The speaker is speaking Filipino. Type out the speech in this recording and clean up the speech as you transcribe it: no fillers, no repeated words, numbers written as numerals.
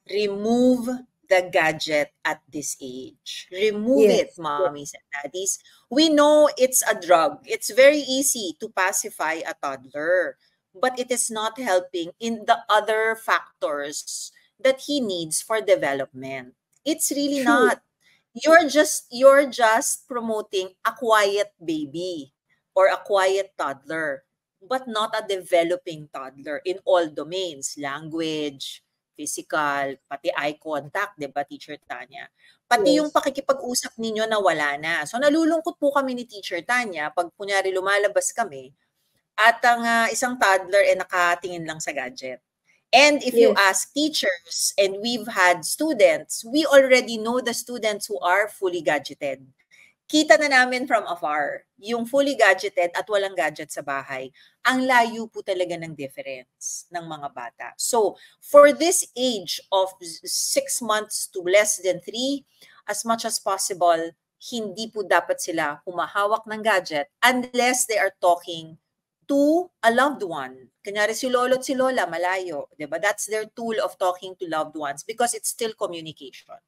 remove the gadget at this age. Remove it, Yes. mommies and daddies. We know it's a drug. It's very easy to pacify a toddler, but it is not helping in the other factors that he needs for development. It's really True. not. You're just promoting a quiet baby or a quiet toddler, but not a developing toddler in all domains, language, physical, pati eye contact, 'di ba, Teacher Tanya? Pati yung Yes. pakikipag-usap ninyo nawala na. So nalulungkot po kami ni Teacher Tanya 'pag kunyari lumalabas kami at ang isang toddler ay nakatingin lang sa gadget. And if you Yes. ask teachers, and we've had students, we already know the students who are fully gadgeted. Kita na namin from afar, yung fully gadgeted at walang gadget sa bahay. Ang layo po talaga ng difference ng mga bata. So, for this age of 6 months to less than 3, as much as possible, hindi po dapat sila humahawak ng gadget unless they are talking to a loved one. Kunyari si lolo at si lola, malayo. 'Di ba? That's their tool of talking to loved ones because it's still communication.